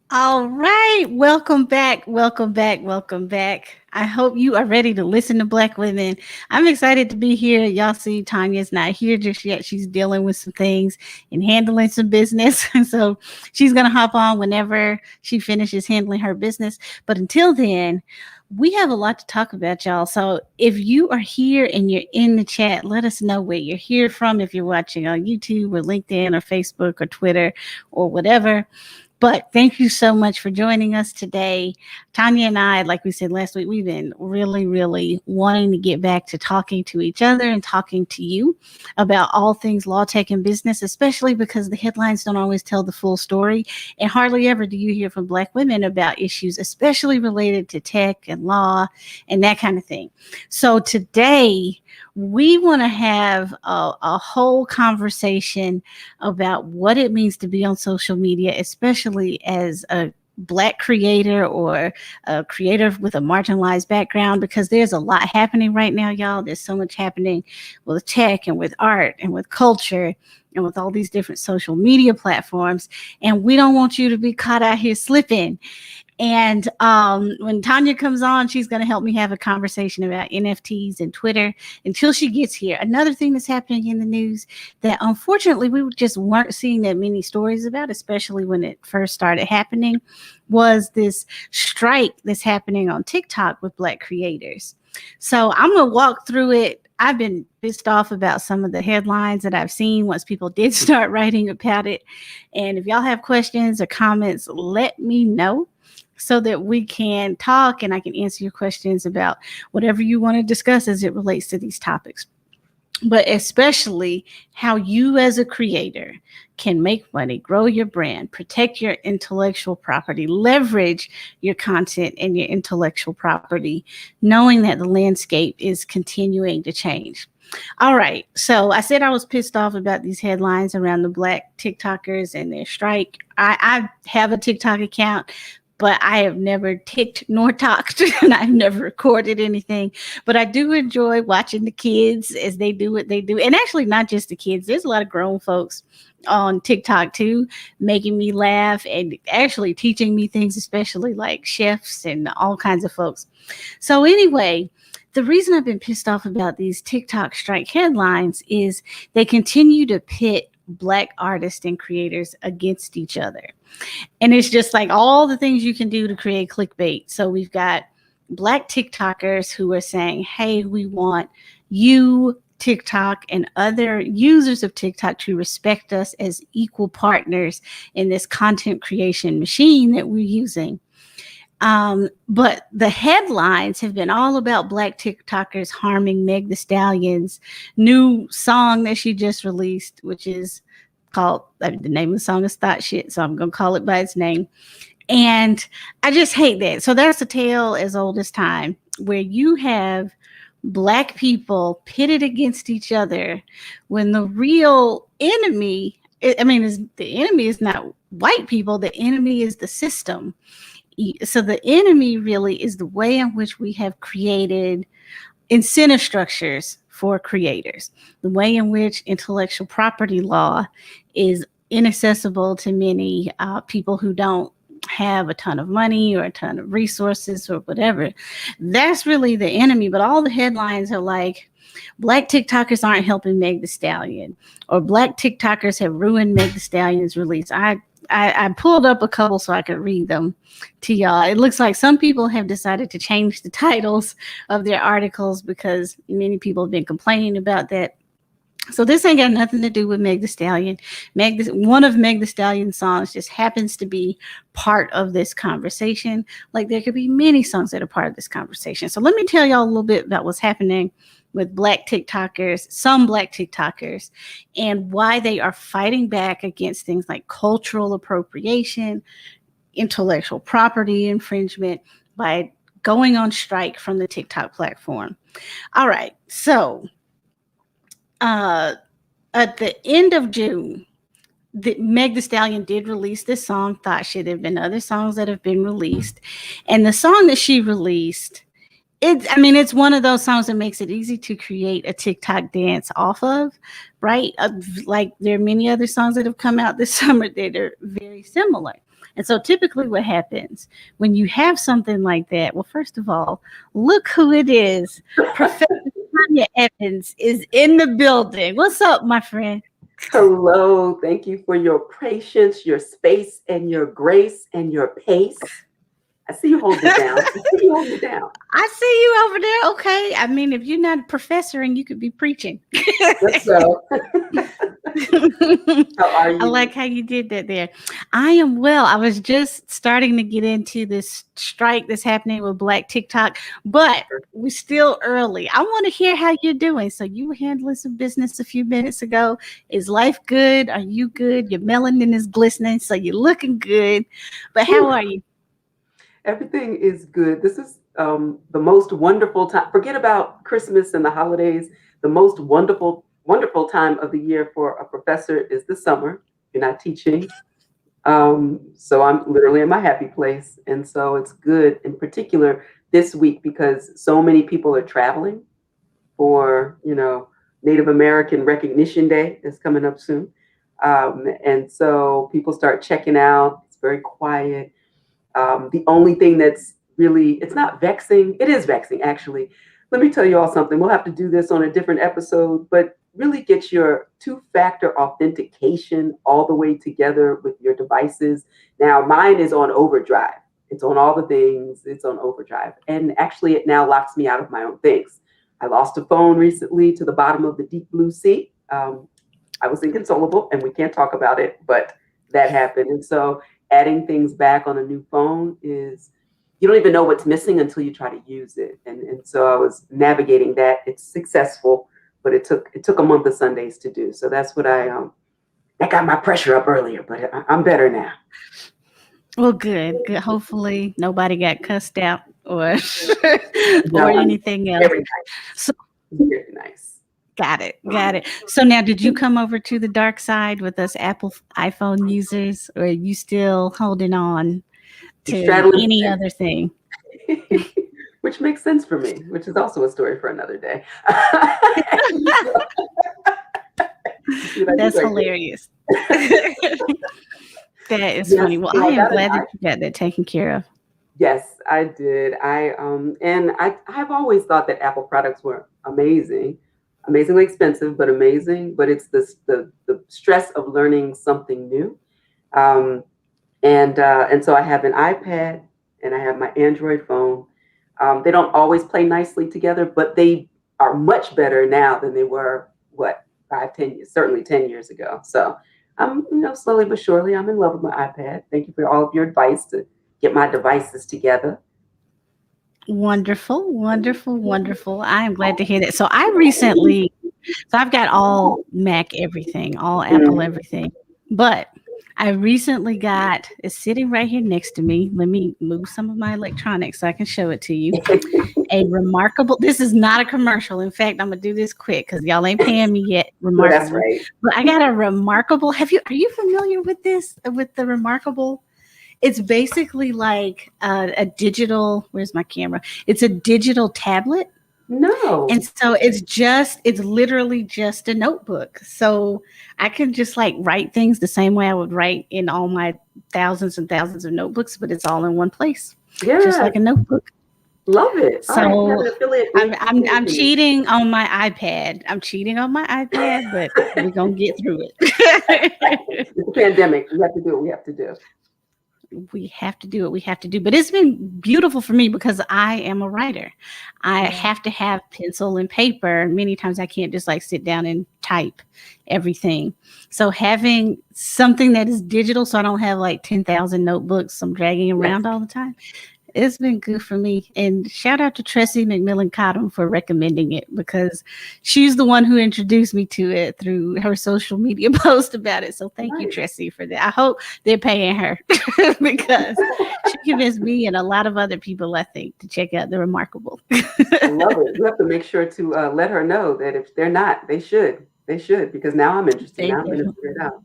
All right, welcome back, welcome back, welcome back. I hope you are ready to listen to Black women. I'm excited to be here. Y'all see Tanya's not here just yet. She's dealing with some things and handling some business. So she's going to hop on whenever she finishes handling her business. But until then, we have a lot to talk about, y'all. So if you are here and you're in the chat, let us know where you're here from. If you're watching on YouTube or LinkedIn or Facebook or Twitter or whatever. But thank you so much for joining us today. Tanya and I, like we said last week, we've been really, really wanting to get back to talking to each other and talking to you about all things law, tech, and business, especially because the headlines don't always tell the full story. And hardly ever do you hear from Black women about issues, especially related to tech and law and that kind of thing. So today, we want to have a whole conversation about what it means to be on social media, especially as a Black creator or a creator with a marginalized background, because there's a lot happening right now, y'all. There's so much happening with tech and with art and with culture and with all these different social media platforms. And we don't want you to be caught out here slipping. And when Tanya comes on, she's going to help me have a conversation about NFTs and Twitter until she gets here. Another thing that's happening in the news that unfortunately we just weren't seeing that many stories about, especially when it first started happening, was this strike that's happening on TikTok with Black creators. So I'm going to walk through it. I've been pissed off about some of the headlines that I've seen once people did start writing about it. And if y'all have questions or comments, let me know, so that we can talk and I can answer your questions about whatever you want to discuss as it relates to these topics. But especially how you as a creator can make money, grow your brand, protect your intellectual property, leverage your content and your intellectual property, knowing that the landscape is continuing to change. All right. So I said I was pissed off about these headlines around the Black TikTokers and their strike. I have a TikTok account, but I have never ticked nor talked, and I've never recorded anything. But I do enjoy watching the kids as they do what they do. And actually, not just the kids. There's a lot of grown folks on TikTok, too, making me laugh and actually teaching me things, especially like chefs and all kinds of folks. So anyway, the reason I've been pissed off about these TikTok strike headlines is they continue to pit Black artists and creators against each other. And it's just like all the things you can do to create clickbait. So we've got Black TikTokers who are saying, hey, we want you, TikTok, and other users of TikTok to respect us as equal partners in this content creation machine that we're using. But the headlines have been all about Black TikTokers harming Meg Thee Stallion's new song that she just released, which is called, the name of the song is Thought Shit, so I'm going to call it by its name. And I just hate that. So that's a tale as old as time, where you have Black people pitted against each other when the real enemy, the enemy is not white people, the enemy is the system. So the enemy really is the way in which we have created incentive structures for creators, the way in which intellectual property law is inaccessible to many people who don't have a ton of money or a ton of resources or whatever. That's really the enemy. But all the headlines are like, Black TikTokers aren't helping Meg Thee Stallion, or Black TikTokers have ruined Meg Thee Stallion's release. I pulled up a couple so I could read them to y'all. It looks like some people have decided to change the titles of their articles because many people have been complaining about that. So this ain't got nothing to do with Meg Thee Stallion. One of Meg Thee Stallion's songs just happens to be part of this conversation. Like there could be many songs that are part of this conversation. So let me tell y'all a little bit about what's happening with Black TikTokers, some Black TikTokers, and why they are fighting back against things like cultural appropriation, intellectual property infringement by going on strike from the TikTok platform. All right. So uh, at the end of June, Meg Thee Stallion did release this song, Thought Shit. There have been other songs that have been released. And the song that she released, it's one of those songs that makes it easy to create a TikTok dance off of, right? Like there are many other songs that have come out this summer that are very similar. And so typically what happens when you have something like that, well, first of all, look who it is. Professor Tanya Evans is in the building. What's up, my friend? Hello. Thank you for your patience, your space, and your grace and your pace. I see you hold it down. I see you over there. Okay. I mean, if you're not a professor and you could be preaching. Let's go. How are you? I like how you did that there. I am well. I was just starting to get into this strike that's happening with Black TikTok, but we're still early. I want to hear how you're doing. So you were handling some business a few minutes ago. Is life good? Are you good? Your melanin is glistening, so you're looking good. But how are you? Everything is good. This is the most wonderful time. Forget about Christmas and the holidays. The most wonderful time of the year for a professor is the summer. You're not teaching. So I'm literally in my happy place. And so it's good in particular this week because so many people are traveling for, Native American Recognition Day is coming up soon. And so people start checking out. It's very quiet. The only thing that's really, it's not vexing. It is vexing, actually. Let me tell you all something. We'll have to do this on a different episode, but really get your two-factor authentication all the way together with your devices. Now, mine is on overdrive. It's on all the things. It's on overdrive. And actually, it now locks me out of my own things. I lost a phone recently to the bottom of the deep blue sea. I was inconsolable, and we can't talk about it, but that happened. And so adding things back on a new phone is, you don't even know what's missing until you try to use it. And so I was navigating that. It's successful, but it took a month of Sundays to do. So that's what that got my pressure up earlier, but I'm better now. Well, good. Hopefully nobody got cussed out or or anything else. Very nice. So, very nice. Got it. So now, did you come over to the dark side with us Apple iPhone users, or are you still holding on to any other thing? Which makes sense for me, which is also a story for another day. That's hilarious. That is funny. Well, I am glad that you got that taken care of. Yes, I did. I've always thought that Apple products were amazingly expensive, but amazing. But it's the stress of learning something new. And so I have an iPad and I have my Android phone. They don't always play nicely together, but they are much better now than they were, 5-10 years, certainly 10 years ago. So I'm, slowly but surely, I'm in love with my iPad. Thank you for all of your advice to get my devices together. Wonderful. I am glad to hear that. So I've got all Mac everything, all Apple everything, but I recently it's sitting right here next to me. Let me move some of my electronics so I can show it to you. This is not a commercial. In fact, I'm going to do this quick because y'all ain't paying me yet. Remarkable. That's right. But I got a Remarkable. Are you familiar with the Remarkable? It's basically like a digital, where's my camera? It's a digital tablet. No. And so it's literally just a notebook. So I can just write things the same way I would write in all my thousands and thousands of notebooks, but it's all in one place. Yeah. Just like a notebook. Love it. So I'm cheating on my iPad. But we're going to get through it. It's a pandemic. We have to do what we have to do. We have to do. But it's been beautiful for me because I am a writer. I have to have pencil and paper. Many times I can't just sit down and type everything. So having something that is digital, so I don't have 10,000 notebooks I'm dragging around all the time. It's been good for me. And shout out to Tressie McMillan Cottom for recommending it because she's the one who introduced me to it through her social media post about it. So thank you, Right. Tressie, for that. I hope they're paying her because she convinced me and a lot of other people, I think, to check out The Remarkable. I love it. You have to make sure to let her know that if they're not, they should. They should, because now I'm interested. They Now I'm going to definitely, figure it out.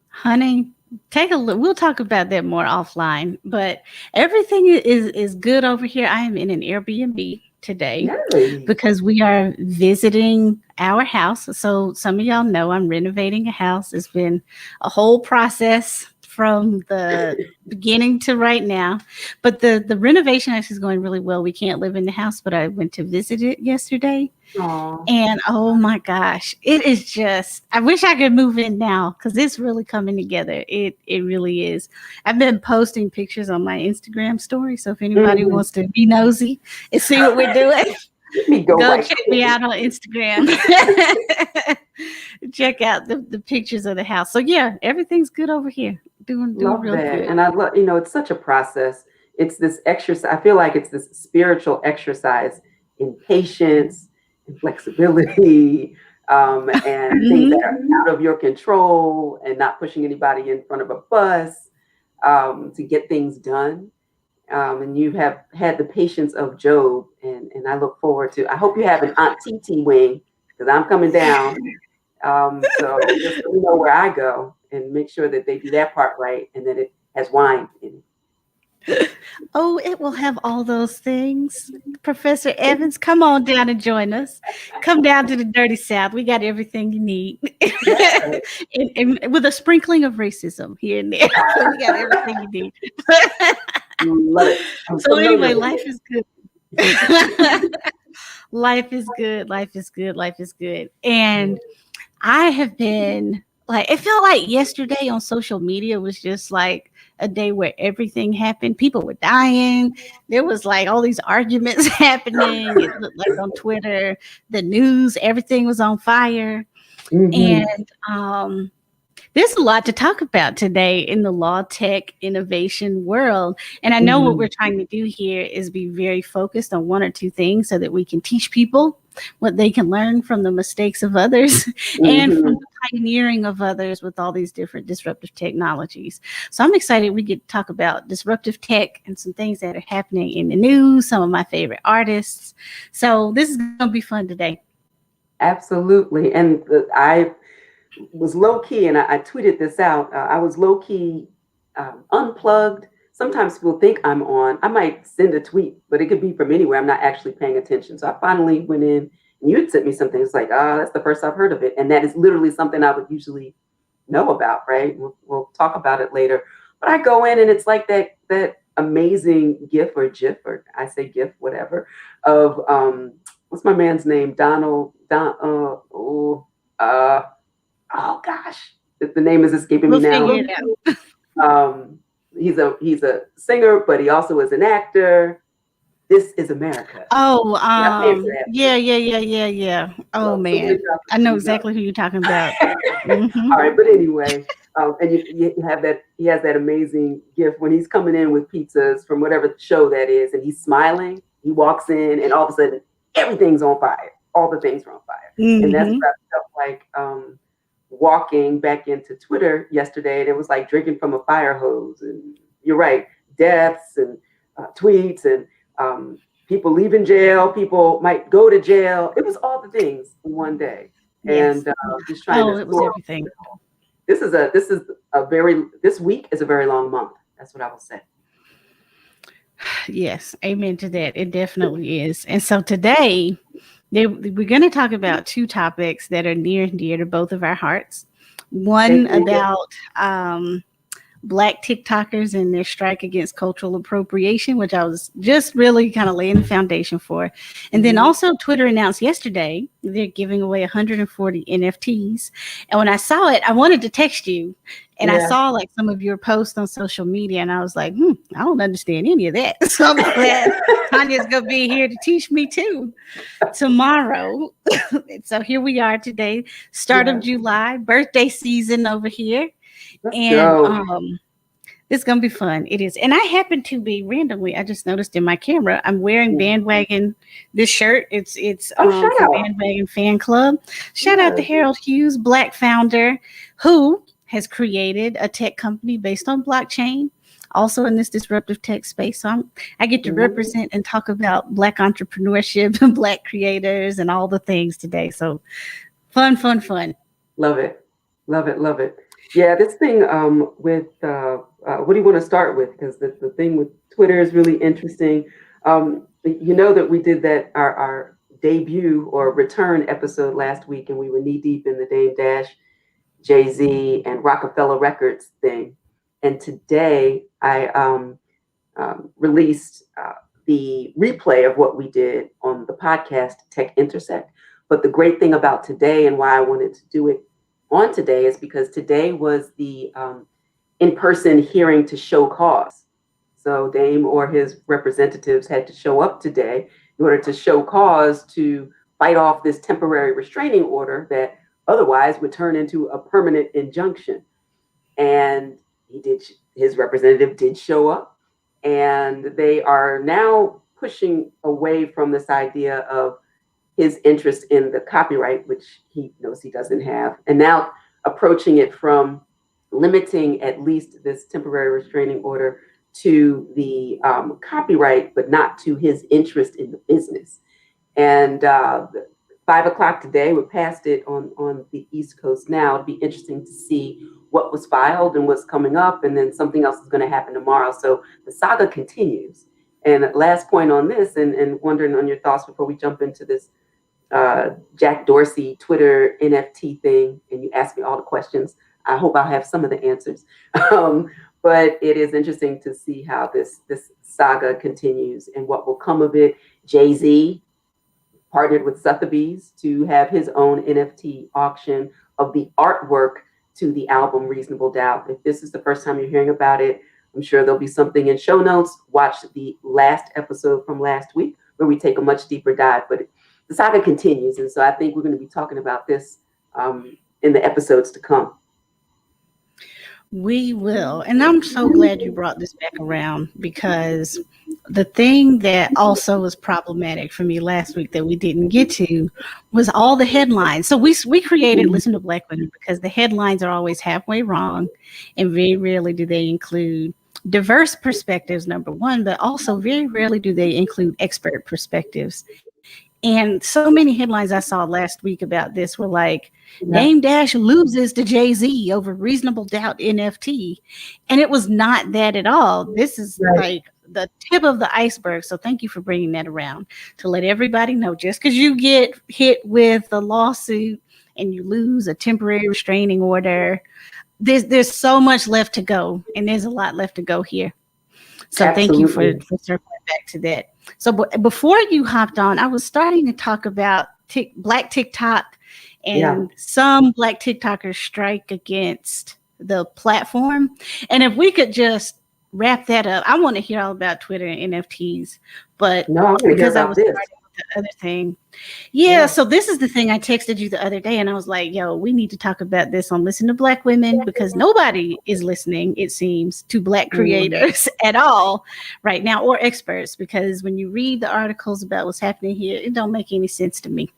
honey, take a look. We'll talk about that more offline. But everything is good over here. I am in an Airbnb today Yay. because we are visiting our house. So some of y'all know I'm renovating a house. It's been a whole process from the beginning to right now. But the renovation actually is going really well. We can't live in the house, but I went to visit it yesterday. Aw. And oh my gosh, it is just I wish I could move in now because it's really coming together. It really is. I've been posting pictures on my Instagram story. So if anybody Mhm. wants to be nosy and see what we're doing, Let me go go right check me quick. out on Instagram. Check out the pictures of the house. So yeah, everything's good over here. Doing Love real that. good. And I love, it's such a process. It's this exercise. I feel like it's this spiritual exercise in patience and flexibility, and things that Mhm. are out of your control and not pushing anybody in front of a bus, to get things done. And you have had the patience of Job. And I look forward to, I hope you have an Aunt TT wing because I'm coming down. So just let me know where I go and make sure that they do that part right and that it has wine in Oh, it will have all those things. Professor Evans, come on down and join us. Come down to the dirty South. We got everything you need. it. And with a sprinkling of racism here and there. But we got everything you need. Love it. I'm So familiar anyway, with life it. is good. Life is good. Life is good. Life is good. And I have been like, it felt like yesterday on social media was just like a day where everything happened. People were dying. There was like all these arguments happening. It looked like on Twitter, the news, everything was on fire. Hmm. And there's a lot to talk about today in the law tech innovation world. And I know what we're Hmm. trying to do here is be very focused on one or two things so that we can teach people what they can learn from the mistakes of others and from Hmm. the pioneering of others with all these different disruptive technologies. So I'm excited we get to talk about disruptive tech and some things that are happening in the news, some of my favorite artists. So this is going to be fun today. Absolutely. And I was low key, and I tweeted this out. I was low key unplugged. Sometimes people think I'm on. I might send a tweet, but it could be from anywhere. I'm not actually paying attention. So I finally went in, and you had sent me something. It's like, that's the first I've heard of it, and that is literally something I would usually know about. Right? We'll talk about it later. But I go in, and it's like that amazing GIF or GIF, or I say GIF, whatever, of what's my man's name? Uh, oh gosh, the name is escaping me We'll now. figure it out. Um, he's a singer, but he also is an actor. This is America. Oh, Yeah, I paid for that. yeah. Oh So many man, I know opportunities. exactly who you're talking about. Hmm. All right, but anyway, and you have that. He has that amazing gift when he's coming in with pizzas from whatever show that is, and he's smiling. He walks in, and all of a sudden, everything's on fire. All the things are on fire, and that's Hmm. what I felt like walking back into Twitter yesterday. And it was like drinking from a fire hose. And you're right, deaths and tweets and people leaving jail. People might go to jail. It was all the things in one day, Yes. and just trying to Oh, it was sort everything. this week is a very long month. That's what I will say. Yes, amen to that. It definitely is. And so today, we're going to talk about two topics that are near and dear to both of our hearts. One Amen. about Black TikTokers and their strike against cultural appropriation, which I was just really kind of laying the foundation for. And then Mhm. also, Twitter announced yesterday they're giving away 140 NFTs. And when I saw it, I wanted to text you. And I Yeah. saw like some of your posts on social media, and I was like, I don't understand any of that. So I'm glad Tanya's going to be here to teach me too tomorrow. So here we are today, start of Yeah. July, birthday season over here. Let's And go. It's gonna be fun. It is. And I happen to be randomly, I just noticed in my camera, I'm wearing Mm. bandwagon this shirt. It's Oh, shout from out. Bandwagon Fan Club. Shout out to Yes. Harold Hughes, Black founder, who has created a tech company based on blockchain, also in this disruptive tech space. So I get to Mhm. represent and talk about Black entrepreneurship and Black creators and all the things today. So fun, fun, fun. Love it. Love it. Love it. Yeah, this thing with what do you want to start with? Because the thing with Twitter is really interesting. You know that we did that our debut or return episode last week, and we were knee deep in the Dame Dash, Jay-Z, and Rockefeller Records thing. And today I released the replay of what we did on the podcast Tech Intersect. But the great thing about today and why I wanted to do it on today is because today was the in-person hearing to show cause. So Dame or his representatives had to show up today in order to show cause to fight off this temporary restraining order that otherwise would turn into a permanent injunction. And he did, his representative did show up, and they are now pushing away from this idea of his interest in the copyright, which he knows he doesn't have, and now approaching it from limiting at least this temporary restraining order to the copyright, but not to his interest in the business. And 5 o'clock today, we're past it on the East Coast now. It'll be interesting to see what was filed and what's coming up, and then something else is going to happen tomorrow. So the saga continues. And last point on this, and wondering on your thoughts before we jump into this Jack Dorsey Twitter NFT thing, and you ask me all the questions. I hope I'll have some of the answers. But it is interesting to see how this saga continues and what will come of it. Jay-Z partnered with Sotheby's to have his own NFT auction of the artwork to the album Reasonable Doubt. If this is the first time you're hearing about it, I'm sure there'll be something in show notes. Watch the last episode from last week where we take a much deeper dive. But the saga continues, and so I think we're going to be talking about this in the episodes to come. We will. And I'm so glad you brought this back around because the thing that also was problematic for me last week that we didn't get to was all the headlines. So we created Listen to Black Women because the headlines are always halfway wrong, and very rarely do they include diverse perspectives, number one, but also very rarely do they include expert perspectives. And so many headlines I saw last week about this were like, Yeah. Dame Dash loses to Jay-Z over Reasonable Doubt NFT. And it was not that at all. This is Right. like the tip of the iceberg. So thank you for bringing that around to let everybody know just because you get hit with a lawsuit and you lose a temporary restraining order, there's so much left to go. And there's a lot left to go here. So thank you Absolutely. for circling back to that. So before you hopped on, I was starting to talk about Black TikTok Yeah. and some Black TikTokers strike against the platform. And if we could just wrap that up, I want to hear all about Twitter and NFTs. But No, I want to hear because I about was this. starting with the other thing, yeah, so this is the thing I texted you the other day, and I was like, yo, we need to talk about this on Listen to Black Women because nobody is listening, it seems, to Black creators at all right now or experts. Because when you read the articles about what's happening here, it don't make any sense to me,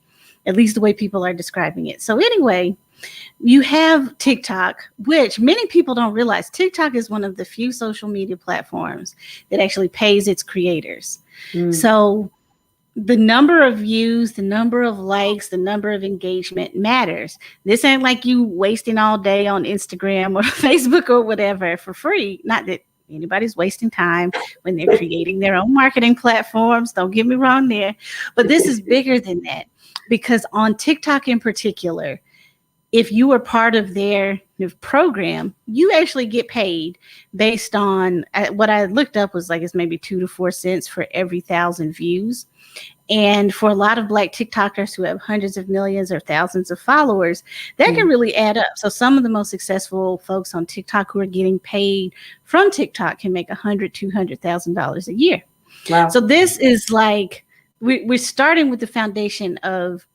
at least the way people are describing it. So anyway, you have TikTok, which many people don't realize. TikTok is one of the few social media platforms that actually pays its creators. So the number of views, the number of likes, the number of engagement matters. This ain't like you wasting all day on Instagram or Facebook or whatever for free. Not that anybody's wasting time when they're creating their own marketing platforms. Don't get me wrong there. But this is bigger than that because on TikTok in particular, if you are part of their program, you actually get paid based on what I looked up was like it's maybe 2 to 4 cents for every 1,000 views. And for a lot of Black TikTokers who have hundreds of millions or thousands of followers, that can really add up. So some of the most successful folks on TikTok who are getting paid from TikTok can make $100,000, $200,000 a year. Wow. So this is like we're starting with the foundation of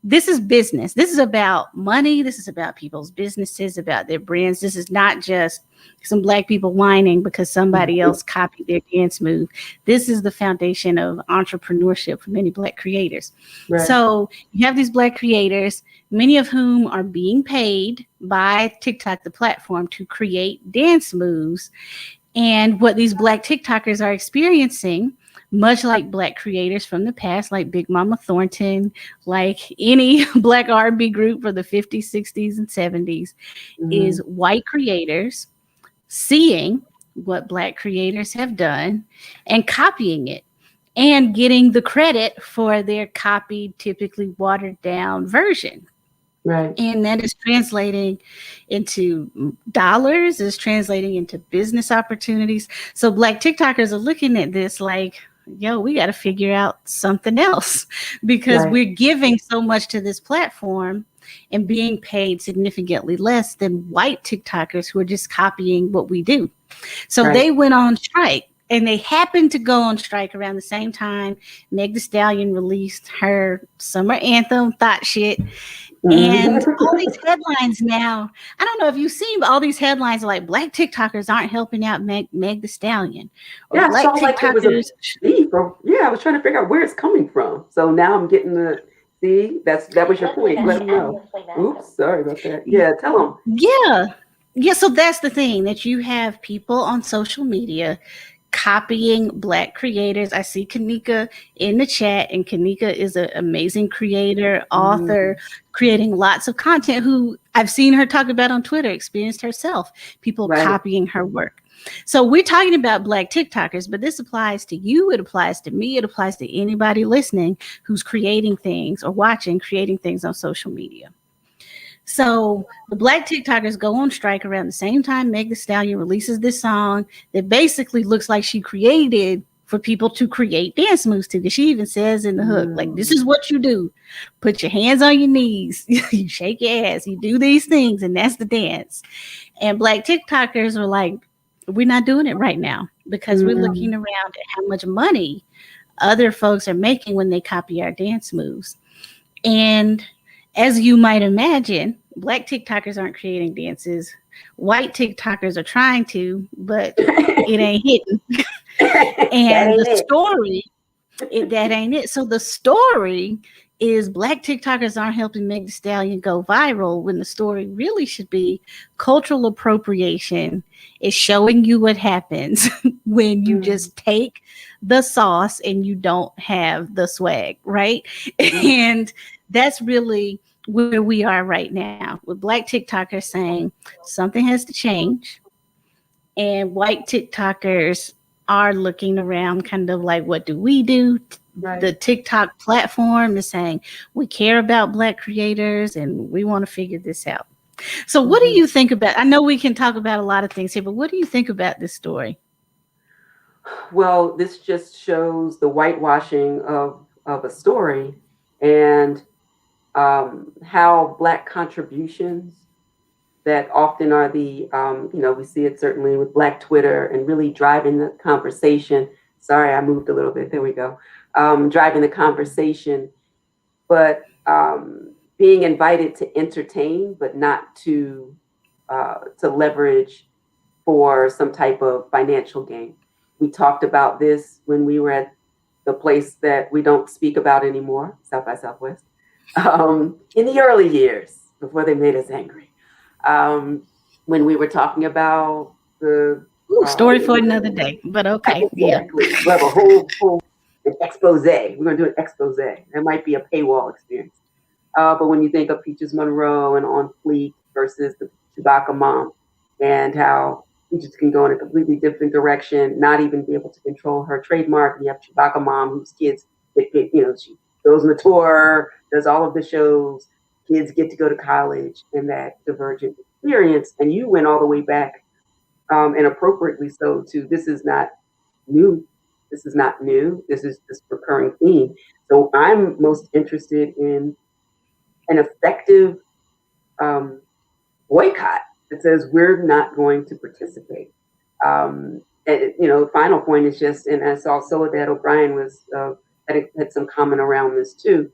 this is business. This is about money. This is about people's businesses, about their brands. This is not just some black people whining because somebody else copied their dance move. This is the foundation of entrepreneurship for many black creators. Right. So you have these black creators, many of whom are being paid by TikTok, the platform, to create dance moves. And what these black TikTokers are experiencing, much like black creators from the past, like Big Mama Thornton, like any black R&B group for the 50s, 60s, and 70s, is Mm-hmm. white creators seeing what black creators have done and copying it and getting the credit for their copied, typically watered down version. Right. And that is translating into dollars, is translating into business opportunities. So black TikTokers are looking at this like, yo, we got to figure out something else because Right. we're giving so much to this platform and being paid significantly less than white TikTokers who are just copying what we do. So Right. they went on strike, and they happened to go on strike around the same time Meg the Stallion released her summer anthem, Thought Shit. And all these Mm-hmm. headlines now, I don't know if you've seen, but all these headlines are like black TikTokers aren't helping out Meg the Stallion, or Yeah, I saw black like it was a TikTokers. beef, or yeah, I was trying to figure out where it's coming from. So now I'm getting the see. That was your point. Let them know. Oops, sorry about that. Yeah, tell them. Yeah. Yeah. So that's the thing, that you have people on social media copying black creators. I see Kanika in the chat, and Kanika is an amazing creator, author, Mm, creating lots of content, who I've seen her talk about on Twitter, experienced herself, people right. copying her work. So we're talking about black TikTokers, but this applies to you, it applies to me, it applies to anybody listening who's creating things or watching, creating things on social media. So the black TikTokers go on strike around the same time Meg the Stallion releases this song that basically looks like she created for people to create dance moves to. Because she even says in the hook, like, this is Mm, what you do. Put your hands on your knees, you shake your ass, you do these things, and that's the dance. And black TikTokers were like, we're not doing it right now because we're looking mm, around at how much money other folks are making when they copy our dance moves. And as you might imagine, black TikTokers aren't creating dances. White TikTokers are trying to, but it ain't hitting. that And the ain't it. story, that ain't it. So the story is black TikTokers aren't helping Meg the Stallion go viral, when the story really should be cultural appropriation is showing you what happens when you Mm, just take the sauce and you don't have the swag, right? mm, And that's really where we are right now, with black TikTokers saying something has to change, and white TikTokers are looking around, kind of like, what do we do? The right. TikTok platform is saying, we care about black creators and we want to figure this out. So, what do Mhm. you think about? I know we can talk about a lot of things here, but what do you think about this story? Well, this just shows the whitewashing of a story, and how black contributions that often are the we see it certainly with black Twitter and really driving the conversation. Sorry, I moved a little bit. There we go. Driving the conversation, but being invited to entertain, but not to leverage for some type of financial gain. We talked about this when we were at the place that we don't speak about anymore, South by Southwest, in the early years before they made us angry. Um, when we were talking about the Ooh, story for uh, another day, but okay, yeah. exactly, we have a whole an expose. We're going to do an expose. That might be a paywall experience. But when you think of Peaches Monroe and On Fleek versus the Chewbacca Mom, and how Peaches can go in a completely different direction, not even be able to control her trademark. And you have Chewbacca Mom, whose kids she goes on the tour, does all of the shows, kids get to go to college in that divergent experience. And you went all the way back, and appropriately so, to this is not new. This is not new. This is this recurring theme. So I'm most interested in an effective um, boycott that says we're not going to participate. The final point is just, and I saw Soledad O'Brien had some comment around this too.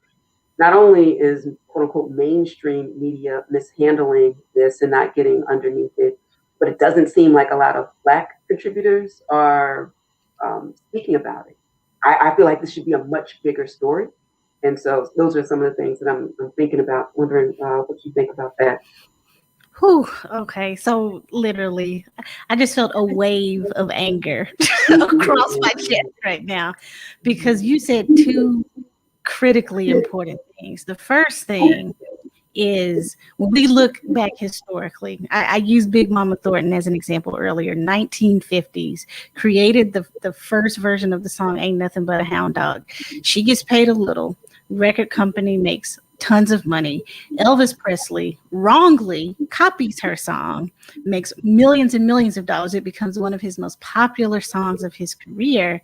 not only is quote unquote mainstream media mishandling this and not getting underneath it, but it doesn't seem like a lot of Black contributors are speaking about it. I feel like this should be a much bigger story. And so those are some of the things that I'm thinking about, wondering what you think about that. Whew, okay, so literally, I just felt a wave of anger across my chest right now because you said two critically important things. The first thing is when we look back historically, I used Big Mama Thornton as an example earlier. 1950s created the first version of the song "Ain't Nothing But a Hound Dog." She gets paid a little. Record company makes tons of money. Elvis Presley wrongly copies her song, makes millions and millions of dollars. It becomes one of his most popular songs of his career.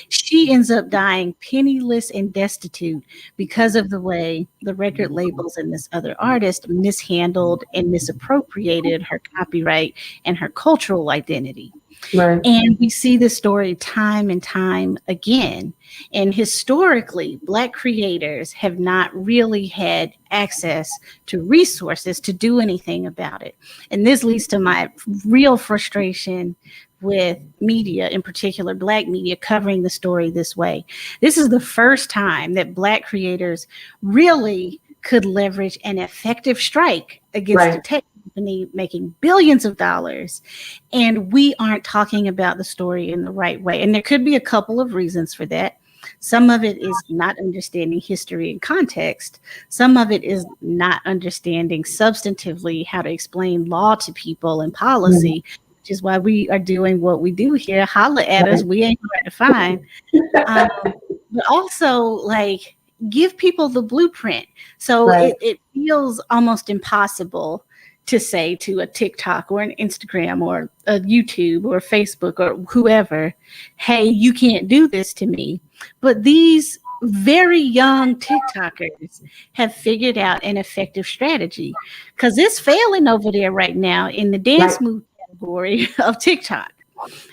She ends up dying penniless and destitute because of the way the record labels and this other artist mishandled and misappropriated her copyright and her cultural identity. Right, And we see this story time and time again. And historically, Black creators have not really had access to resources to do anything about it. And this leads to my real frustration with media, in particular, Black media, covering the story this way. This is the first time that Black creators really could leverage an effective strike against a right. tech company making billions of dollars, and we aren't talking about the story in the right way. And there could be a couple of reasons for that. Some of it is not understanding history and context. Some of it is not understanding substantively how to explain law to people and Mhm. policy, which is why we are doing what we do here. Holla at us. Right, We ain't hard to find. But also, like, give people the blueprint. So right. it feels almost impossible to say to a TikTok or an Instagram or a YouTube or Facebook or whoever, hey, you can't do this to me. But these very young TikTokers have figured out an effective strategy because it's failing over there right now in the Right. dance move category of TikTok.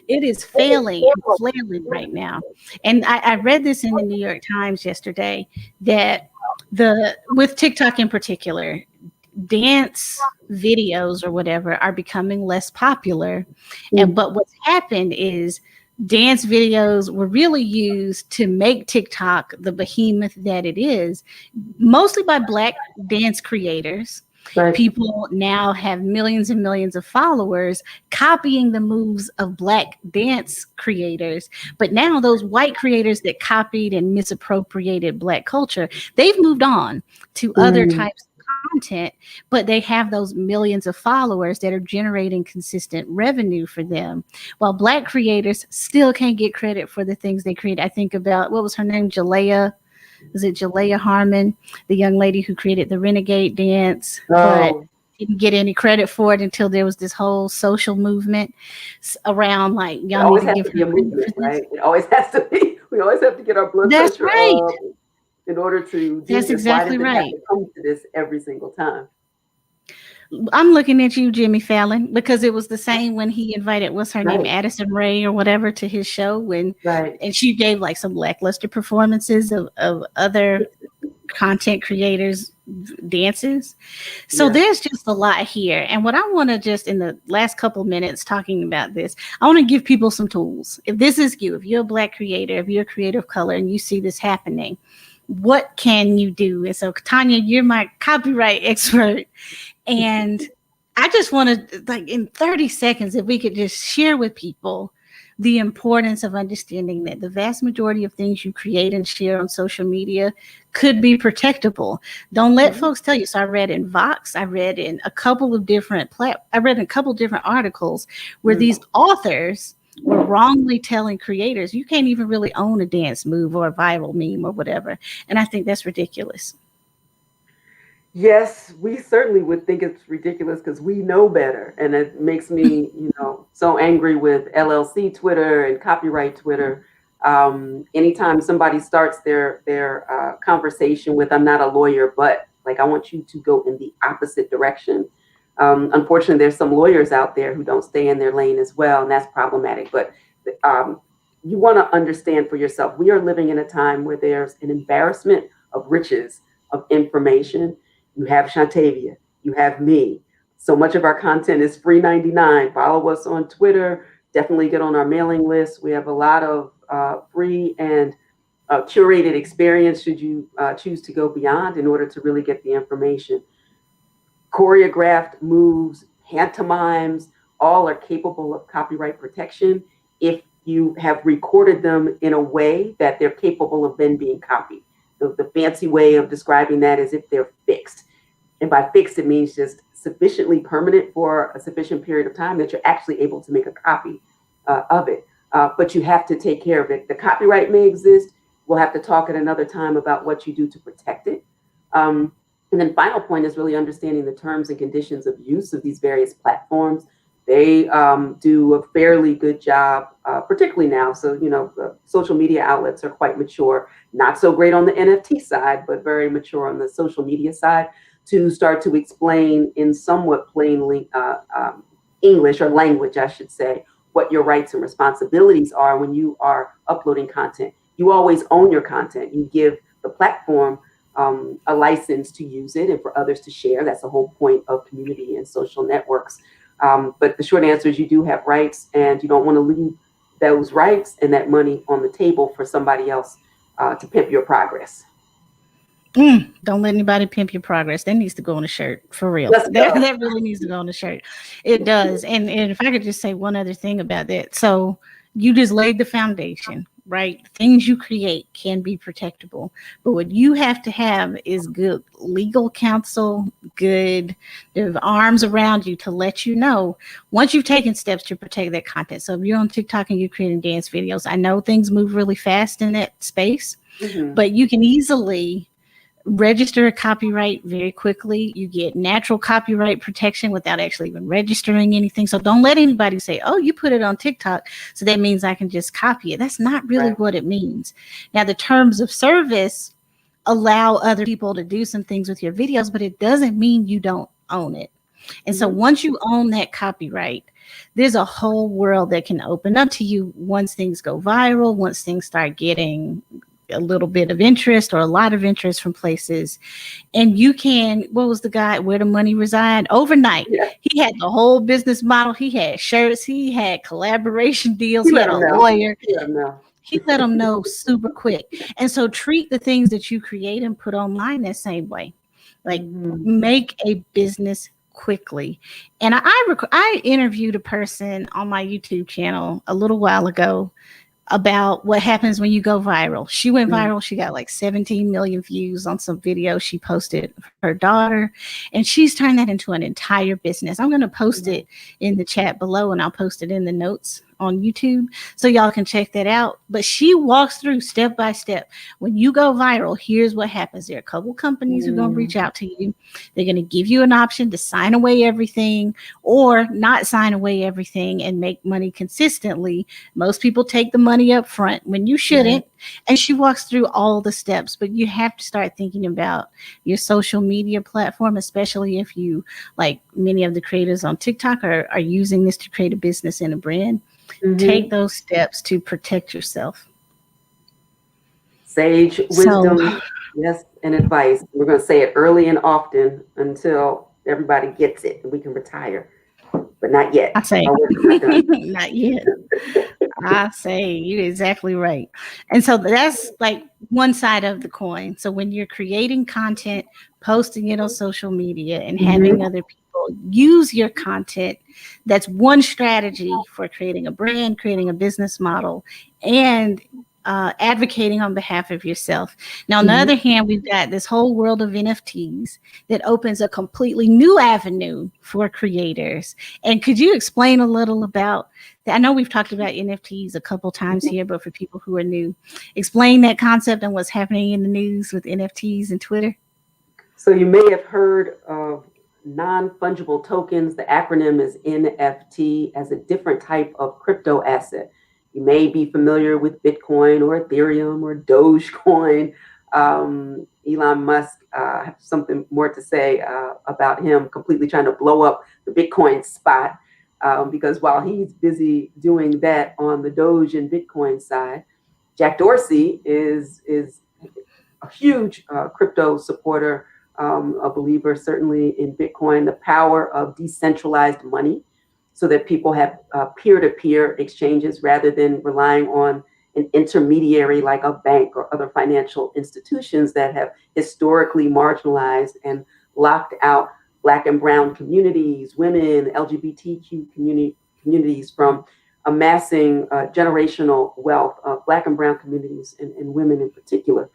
It is failing and flailing right now. And I read this in the New York Times yesterday that the with TikTok in particular, dance videos or whatever are becoming less popular. And Mm. but what's happened is dance videos were really used to make TikTok the behemoth that it is, mostly by Black dance creators. Right. People now have millions and millions of followers copying the moves of Black dance creators. But now those white creators that copied and misappropriated Black culture, they've moved on to other Mm. types of content, but they have those millions of followers that are generating consistent revenue for them. While Black creators still can't get credit for the things they create. I think about, what was her name? Jalea, was it Jalea Harmon, the young lady who created the Renegade dance, but Oh, didn't get any credit for it until there was this whole social movement around like, it y'all need always to has give to be her a credit movement, for this. right? It always has to be. We always have to get our blood That's pressure right. up in order to do That's this. Why exactly does it have right. to come to this every single time? I'm looking at you, Jimmy Fallon, because it was the same when he invited, what's her name, Right, Addison Ray or whatever, to his show when, right. and she gave like some lackluster performances of other content creators dances. So Yeah. there's just a lot here. And what I want to just in the last couple minutes talking about this, I want to give people some tools. If this is you, if you're a Black creator, if you're a creator of color and you see this happening, what can you do? And so Tanya, you're my copyright expert. And I just want to, like, in 30 seconds, if we could just share with people the importance of understanding that the vast majority of things you create and share on social media could be protectable. Don't let Mhm. folks tell you. So I read in Vox, I read in a couple of different I read in a couple of different articles where Mm. these authors were wrongly telling creators you can't even really own a dance move or a viral meme or whatever. And I think that's ridiculous. Yes, we certainly would think it's ridiculous because we know better. And it makes me, so angry with LLC Twitter and copyright Twitter. Anytime somebody starts their conversation with, I'm not a lawyer, but like, I want you to go in the opposite direction. Unfortunately, there's some lawyers out there who don't stay in their lane as well, and that's problematic. But um, you want to understand for yourself, we are living in a time where there's an embarrassment of riches of information. You have Shantavia, you have me. So much of our content is free 99. Follow us on Twitter. Definitely get on our mailing list. We have a lot of free and curated experience should you choose to go beyond in order to really get the information. Choreographed moves, pantomimes, all are capable of copyright protection if you have recorded them in a way that they're capable of then being copied. The fancy way of describing that is if they're fixed. And by fixed, it means just sufficiently permanent for a sufficient period of time that you're actually able to make a copy of it. But you have to take care of it. The copyright may exist. We'll have to talk at another time about what you do to protect it. And then final point is really understanding the terms and conditions of use of these various platforms. They do a fairly good job, particularly now. So, the social media outlets are quite mature, not so great on the NFT side, but very mature on the social media side to start to explain in somewhat plain English or language, I should say, what your rights and responsibilities are when you are uploading content. You always own your content. You give the platform a license to use it and for others to share. That's the whole point of community and social networks. But the short answer is you do have rights, and you don't want to leave those rights and that money on the table for somebody else to pimp your progress. Don't let anybody pimp your progress. That needs to go on a shirt for real. Let's go. That really needs to go on a shirt. It does. And if I could just say one other thing about that. So you just laid the foundation, right? Things you create can be protectable. But what you have to have is good legal counsel, good arms around you to let you know once you've taken steps to protect that content. So if you're on TikTok and you're creating dance videos, I know things move really fast in that space, but you can easily register a copyright very quickly. You get natural copyright protection without actually even registering anything. So don't let anybody say, oh, you put it on TikTok, so that means I can just copy it. That's not really what it means. Now, the terms of service allow other people to do some things with your videos, but it doesn't mean you don't own it. And so once you own that copyright, there's a whole world that can open up to you once things go viral, once things start getting a little bit of interest or a lot of interest from places. And you can, what was the guy, Where the Money Reside? Overnight. Yeah. He had the whole business model. He had shirts. He had collaboration deals. He had a lawyer. He let them know super quick. And so treat the things that you create and put online that same way. Like make a business quickly. And I interviewed a person on my YouTube channel a little while ago about what happens when you go viral. She went viral. She got like 17 million views on some video she posted for her daughter. And she's turned that into an entire business. I'm going to post it in the chat below, and I'll post it in the notes on YouTube so y'all can check that out. But she walks through step by step. When you go viral, here's what happens. There are a couple companies who are going to reach out to you. They're going to give you an option to sign away everything or not sign away everything and make money consistently. Most people take the money up front when you shouldn't. And she walks through all the steps, but you have to start thinking about your social media platform, especially if you, like many of the creators on TikTok, are using this to create a business and a brand. Take those steps to protect yourself. Sage wisdom, yes, and advice. We're going to say it early and often until everybody gets it and we can retire. But not yet. I say, not yet. I say, you're exactly right. And so that's like one side of the coin. So when you're creating content, posting it on social media and having other people use your content, that's one strategy for creating a brand, creating a business model, and advocating on behalf of yourself. Now, on the other hand, we've got this whole world of NFTs that opens a completely new avenue for creators. And could you explain a little about that? I know we've talked about NFTs a couple times here, but for people who are new, explain that concept and what's happening in the news with NFTs and Twitter. So you may have heard of non-fungible tokens. The acronym is NFT, as a different type of crypto asset. You may be familiar with Bitcoin or Ethereum or Dogecoin. Elon Musk, has something more to say about him completely trying to blow up the Bitcoin spot, because while he's busy doing that on the Doge and Bitcoin side, Jack Dorsey is a huge crypto supporter, a believer certainly in Bitcoin, the power of decentralized money so that people have peer-to-peer exchanges rather than relying on an intermediary like a bank or other financial institutions that have historically marginalized and locked out Black and Brown communities, women, LGBTQ communities from amassing generational wealth of Black and Brown communities and women in particular.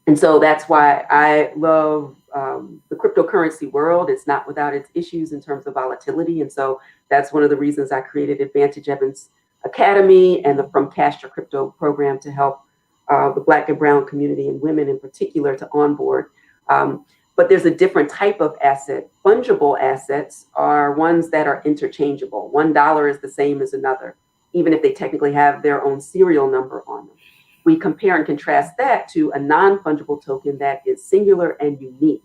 And so that's why I love the cryptocurrency world. It's not without its issues in terms of volatility. And so that's one of the reasons I created Advantage Evans Academy and the From Cash to Crypto program to help the Black and Brown community and women in particular to onboard. But there's a different type of asset. Fungible assets are ones that are interchangeable. $1 is the same as another, even if they technically have their own serial number on them. We compare and contrast that to a non-fungible token that is singular and unique.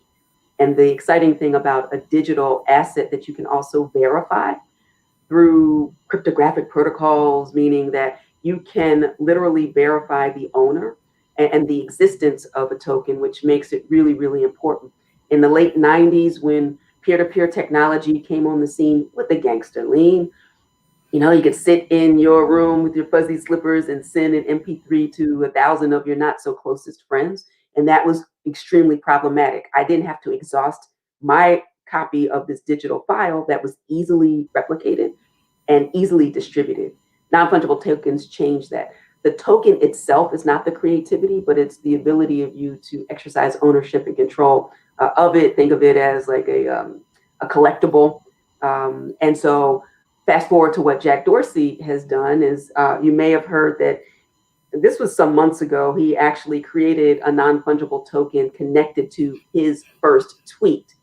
And the exciting thing about a digital asset that you can also verify through cryptographic protocols, meaning that you can literally verify the owner and the existence of a token, which makes it really, really important. In the late 90s, when peer-to-peer technology came on the scene with the gangster lean, you could sit in your room with your fuzzy slippers and send an MP3 to 1,000 of your not so closest friends. And that was extremely problematic. I didn't have to exhaust my copy of this digital file that was easily replicated and easily distributed. Non-fungible tokens change that. The token itself is not the creativity, but it's the ability of you to exercise ownership and control of it. Think of it as like a collectible. And so fast forward to what Jack Dorsey has done is you may have heard that this was some months ago. He actually created a non-fungible token connected to his first tweet.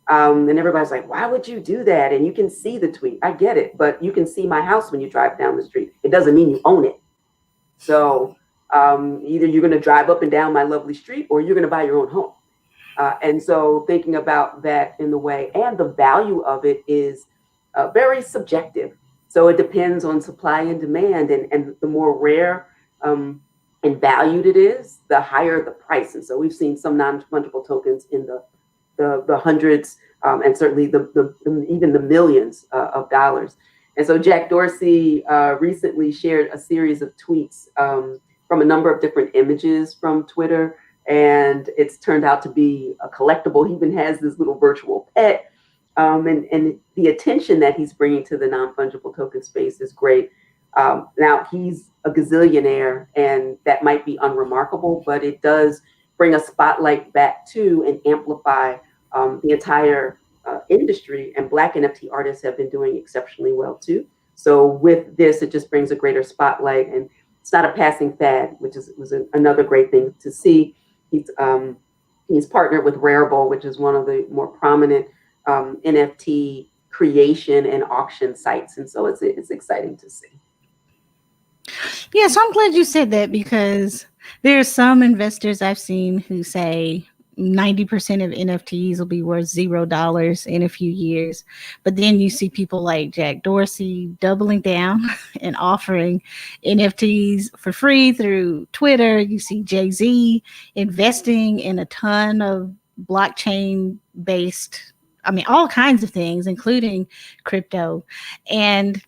And everybody's like, why would you do that? And you can see the tweet. I get it, but you can see my house when you drive down the street. It doesn't mean you own it. So either you're going to drive up and down my lovely street or you're going to buy your own home. And so thinking about that in the way, and the value of it is very subjective. So it depends on supply and demand, and the more rare and valued it is, the higher the price. And so we've seen some non-fungible tokens in the hundreds and certainly even the millions of dollars. And so Jack Dorsey recently shared a series of tweets from a number of different images from Twitter, and it's turned out to be a collectible. He even has this little virtual pet. And the attention that he's bringing to the non-fungible token space is great. Now, he's a gazillionaire, and that might be unremarkable, but it does bring a spotlight back to and amplify the entire industry. And Black NFT artists have been doing exceptionally well, too. So with this, it just brings a greater spotlight, and it's not a passing fad, which was another great thing to see. He's partnered with Rarible, which is one of the more prominent NFT creation and auction sites. And so it's exciting to see. Yeah, so I'm glad you said that because there are some investors I've seen who say 90% of NFTs will be worth $0 in a few years. But then you see people like Jack Dorsey doubling down and offering NFTs for free through Twitter. You see Jay-Z investing in a ton of blockchain based, all kinds of things, including crypto. And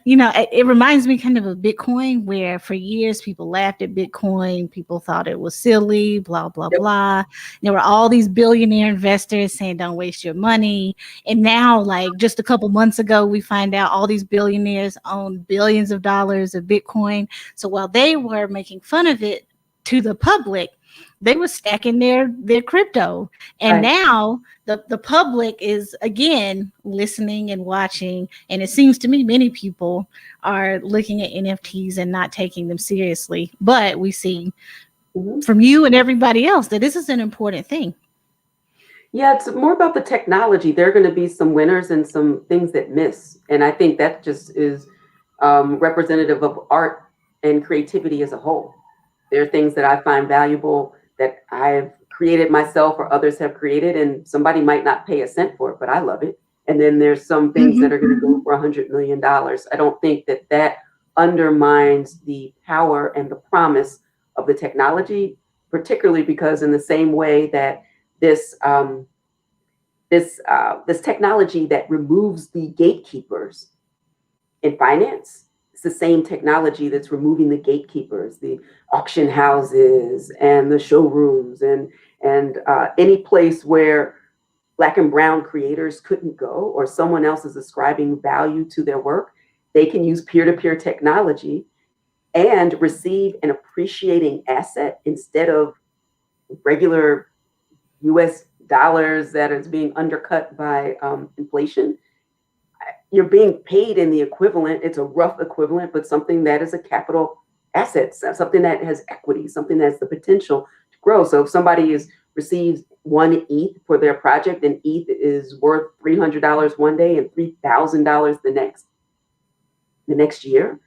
it reminds me kind of Bitcoin, where for years people laughed at Bitcoin. People thought it was silly, blah, blah, Yep. blah. There were all these billionaire investors saying, don't waste your money. And now, like just a couple months ago, we find out all these billionaires own billions of dollars of Bitcoin. So while they were making fun of it to the public, they were stacking their crypto. And Right. now the public is again listening and watching. And it seems to me many people are looking at NFTs and not taking them seriously. But we see from you and everybody else that this is an important thing. Yeah, it's more about the technology. There are going to be some winners and some things that miss. And I think that just is representative of art and creativity as a whole. There are things that I find valuable that I've created myself or others have created, and somebody might not pay a cent for it, but I love it. And then there's some things that are going to go for $100 million. I don't think that undermines the power and the promise of the technology. particularly because in the same way that this this technology that removes the gatekeepers in finance, it's the same technology that's removing the gatekeepers, the auction houses and the showrooms and any place where Black and brown creators couldn't go, or someone else is ascribing value to their work. They can use peer-to-peer technology and receive an appreciating asset instead of regular US dollars that is being undercut by inflation. You're being paid in the equivalent. It's a rough equivalent, but something that is a capital asset, something that has equity, something that has the potential to grow. So if somebody receives one ETH for their project, and ETH is worth $300 one day and $3,000 the next year,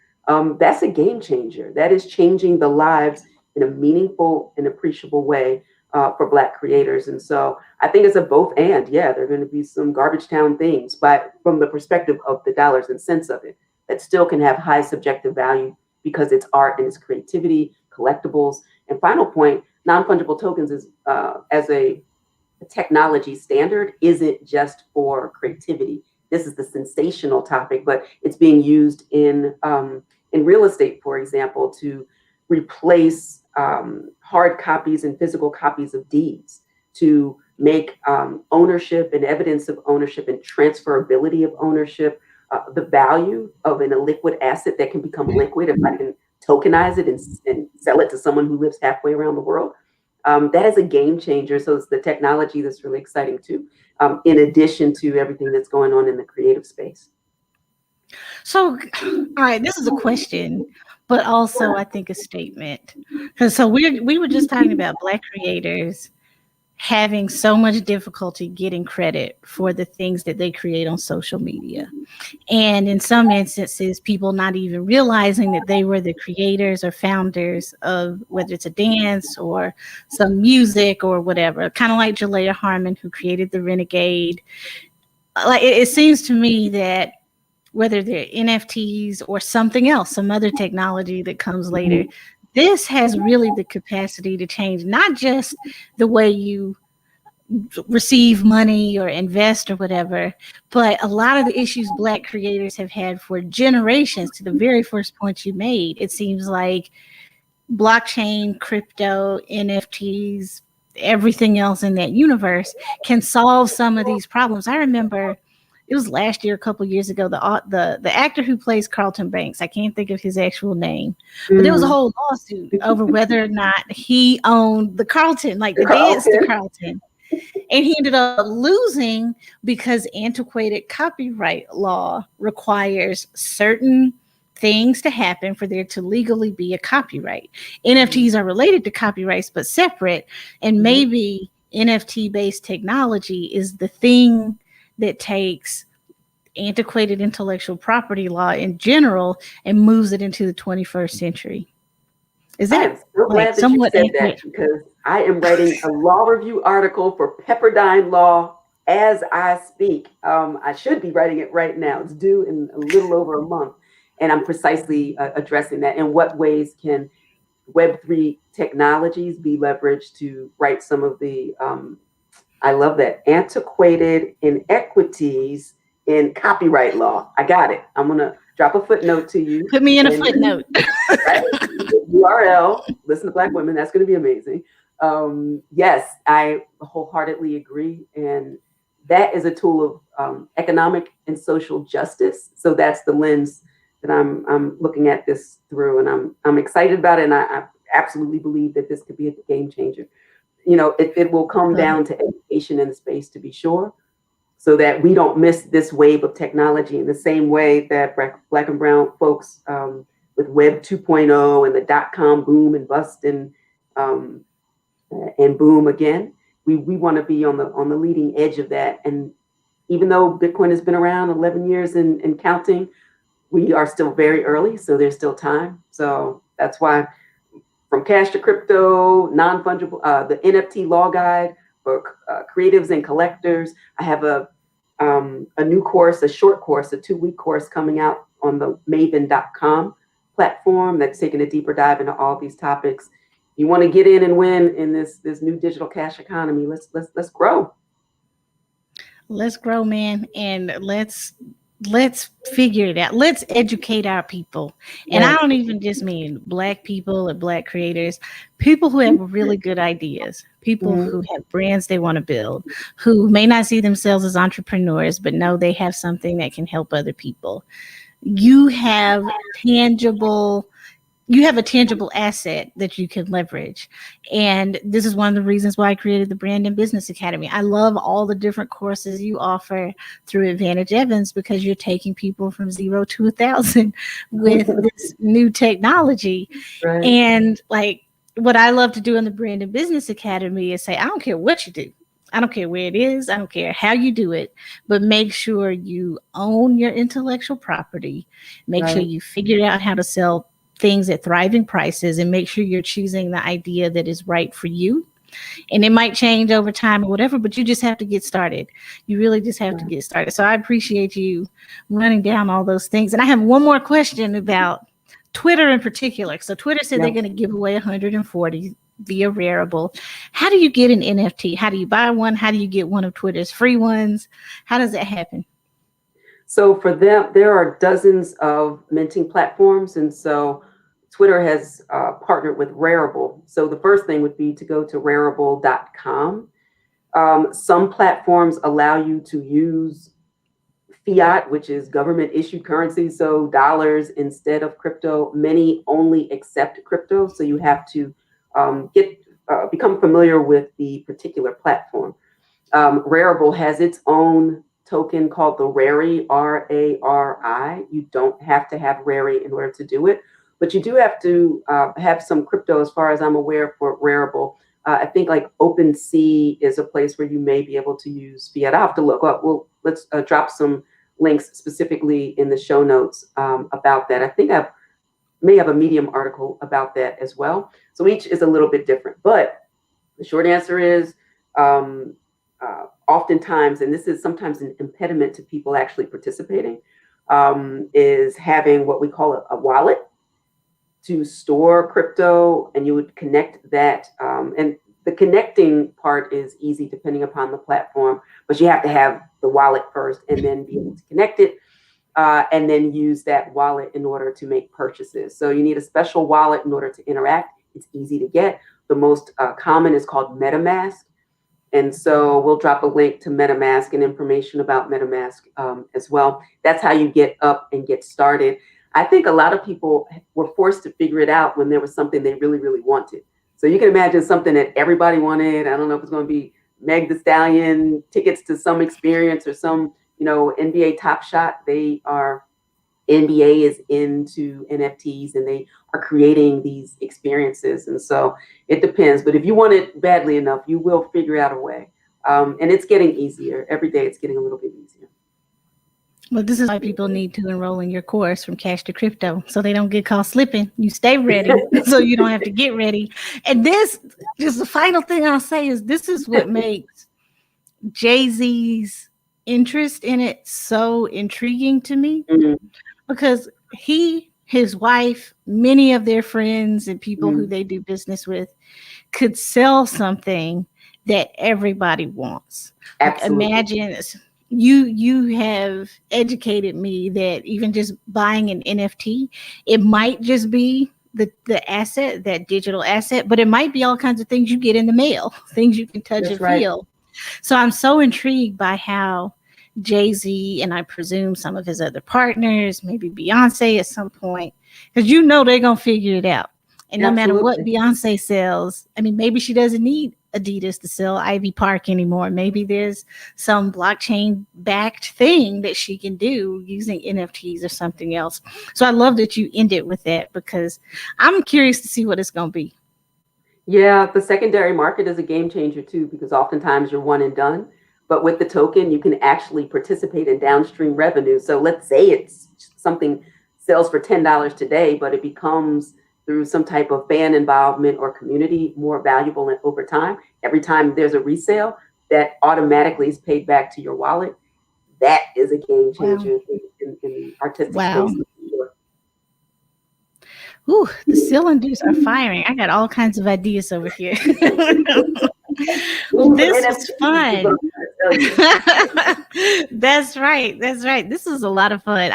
that's a game changer. That is changing the lives in a meaningful and appreciable way for Black creators. And so I think it's a both and. Yeah, there are going to be some garbage town things, but from the perspective of the dollars and cents of it, that still can have high subjective value because it's art and it's creativity, collectibles. And final point, non-fungible tokens is as a technology standard isn't just for creativity. This is the sensational topic, but it's being used in real estate, for example, to replace hard copies and physical copies of deeds, to make ownership and evidence of ownership and transferability of ownership, the value of an illiquid asset that can become liquid if I can tokenize it and sell it to someone who lives halfway around the world. That is a game changer. So it's the technology that's really exciting too, in addition to everything that's going on in the creative space. So, all right, this is a question, but also I think a statement. Because so we were just talking about Black creators having so much difficulty getting credit for the things that they create on social media. And in some instances, people not even realizing that they were the creators or founders of whether it's a dance or some music or whatever, kind of like Jalea Harmon, who created the Renegade. Like it seems to me that whether they're NFTs or something else, some other technology that comes later, this has really the capacity to change not just the way you receive money or invest or whatever, but a lot of the issues Black creators have had for generations. To the very first point you made, it seems like blockchain, crypto, NFTs, everything else in that universe can solve some of these problems. I remember it was last year, a couple of years ago, the actor who plays Carlton Banks, I can't think of his actual name, but there was a Mm. whole lawsuit over whether or not he owned the Carlton, like the dance to Okay. Carlton. And he ended up losing because antiquated copyright law requires certain things to happen for there to legally be a copyright. NFTs are related to copyrights, but separate. And Mhm. maybe NFT based technology is the thing that takes antiquated intellectual property law in general and moves it into the 21st century. Is I that am so like glad that you somewhat said accurate? that because I am writing a law review article for Pepperdine Law as I speak. I should be writing it right now. It's due in a little over a month. And I'm precisely addressing that. In what ways can Web3 technologies be leveraged to write some of the, I love that, antiquated inequities in copyright law? I got it. I'm going to drop a footnote to you. Put me in a And footnote. right? URL, listen to Black women. That's going to be amazing. Yes, I wholeheartedly agree. And that is a tool of economic and social justice. So that's the lens that I'm looking at this through. And I'm excited about it. And I absolutely believe that this could be a game changer. You know, it will come Love it. down to education in the space to be sure, so that we don't miss this wave of technology in the same way that Black and brown folks with Web 2.0 and the dot-com boom and bust um, and boom again. We want to be on the leading edge of that. And even though Bitcoin has been around 11 years and counting, we are still very early, so there's still time. So that's why from cash to crypto, non-fungible, the NFT law guide for creatives and collectors. I have a new course, a short course, a 2-week course coming out on the maven.com platform that's taking a deeper dive into all these topics. You want to get in and win in this new digital cash economy. Let's grow. Let's grow, man, and let's figure it out. Let's educate our people. And I Yes. don't even just mean black people or black creators, people who have really good ideas, people Mhm. who have brands they want to build, who may not see themselves as entrepreneurs, but know they have something that can help other people. You have tangible you have a tangible asset that you can leverage. And this is one of the reasons why I created the Brand and Business Academy. I love all the different courses you offer through Advantage Evans because you're taking people from 0 to 1,000 with this new technology. Right. And like what I love to do in the Brand and Business Academy is say, I don't care what you do. I don't care where it is. I don't care how you do it, but make sure you own your intellectual property. Make sure Right. you figure out how to sell things at thriving prices and make sure you're choosing the idea that is right for you. And it might change over time or whatever, but you just have to get started. You really just have to Right. get started. So I appreciate you running down all those things. And I have one more question about Twitter in particular. So Twitter said they're Yeah. going to give away 140 via Rarible. How do you get an NFT? How do you buy one? How do you get one of Twitter's free ones? How does that happen? So for them, there are dozens of minting platforms, and so Twitter has partnered with Rarible. So the first thing would be to go to rarible.com. Some platforms allow you to use fiat, which is government issued currency, so dollars instead of crypto. Many only accept crypto, so you have to get become familiar with the particular platform. Rarible has its own token called the Rari, Rari. You don't have to have Rari in order to do it, but you do have to have some crypto, as far as I'm aware, for Rarible. I think like OpenSea is a place where you may be able to use fiat. I have to look up. Well, let's drop some links specifically in the show notes about that. I think I may have a Medium article about that as well. So each is a little bit different, but the short answer is oftentimes, and this is sometimes an impediment to people actually participating, is having what we call a wallet to store crypto, and you would connect that. And the connecting part is easy depending upon the platform, but you have to have the wallet first and then be able to connect it. And then use that wallet in order to make purchases. So you need a special wallet in order to interact. It's easy to get. The most common is called MetaMask. And so we'll drop a link to MetaMask and information about MetaMask as well. That's how you get up and get started. I think a lot of people were forced to figure it out when there was something they really, really wanted. So you can imagine something that everybody wanted. I don't know if it's going to be Meg the Stallion tickets to some experience or some, NBA Top Shot. NBA is into NFTs and they are creating these experiences. And so it depends. But if you want it badly enough, you will figure out a way. And it's getting easier. Every day it's getting a little bit easier. Well, this is why people need to enroll in your course from cash to crypto so they don't get caught slipping. You stay ready so you don't have to get ready. And this, just the final thing I'll say is this is what makes Jay-Z's interest in it so intriguing to me Mhm, because his wife, many of their friends and people who mhm. they do business with could sell something that everybody wants. Like Absolutely. imagine you have educated me that even just buying an NFT, it might just be the asset, that digital asset, but it might be all kinds of things you get in the mail, things you can touch That's and right. feel. So I'm so intrigued by how Jay-Z and I presume some of his other partners, maybe Beyonce at some point, because they're gonna figure it out. And no matter what Absolutely. Beyonce sells, I mean, maybe she doesn't need Adidas to sell Ivy Park anymore. Maybe there's some blockchain backed thing that she can do using NFTs or something else. So I love that you ended with that because I'm curious to see what it's going to be. Yeah, the secondary market is a game changer too, because oftentimes you're one and done. But with the token, you can actually participate in downstream revenue. So let's say it's something sells for $10 today, but it becomes through some type of fan involvement or community more valuable over time. Every time there's a resale, that automatically is paid back to your wallet. That is a game Wow. changer in the artistic Wow. space. Ooh, the cylinders are firing. I got all kinds of ideas over here. Well, We need some this was NFTs is what fun. I'm trying to tell you. That's right. That's right. This is a lot of fun.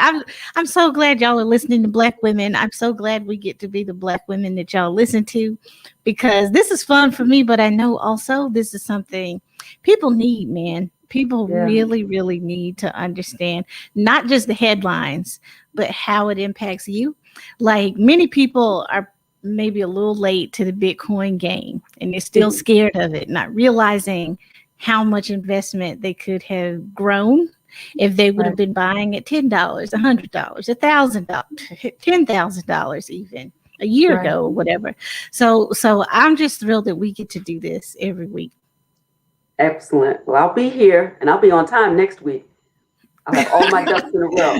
I'm so glad y'all are listening to Black women. I'm so glad we get to be the Black women that y'all listen to, because this is fun for me, but I know also this is something people need, man. People Yeah, really, really need to understand not just the headlines, but how it impacts you. Like, many people are maybe a little late to the Bitcoin game and they're still scared of it, not realizing how much investment they could have grown if they would right. have been buying at $10, $100, $1,000, $10,000 even a year Right. ago or whatever. So I'm just thrilled that we get to do this every week. Excellent. Well, I'll be here and I'll be on time next week. I'll have all my ducks in a row.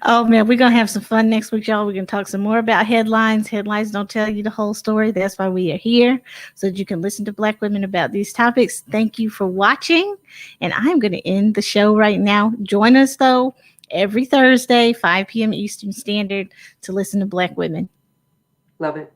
Oh man, we're gonna have some fun next week, y'all. We're gonna talk some more about headlines. Headlines don't tell you the whole story. That's why we are here, so that you can listen to Black women about these topics. Thank you for watching, and I'm gonna end the show right now. Join us though every Thursday, 5 p.m. Eastern Standard, to listen to Black women. Love it.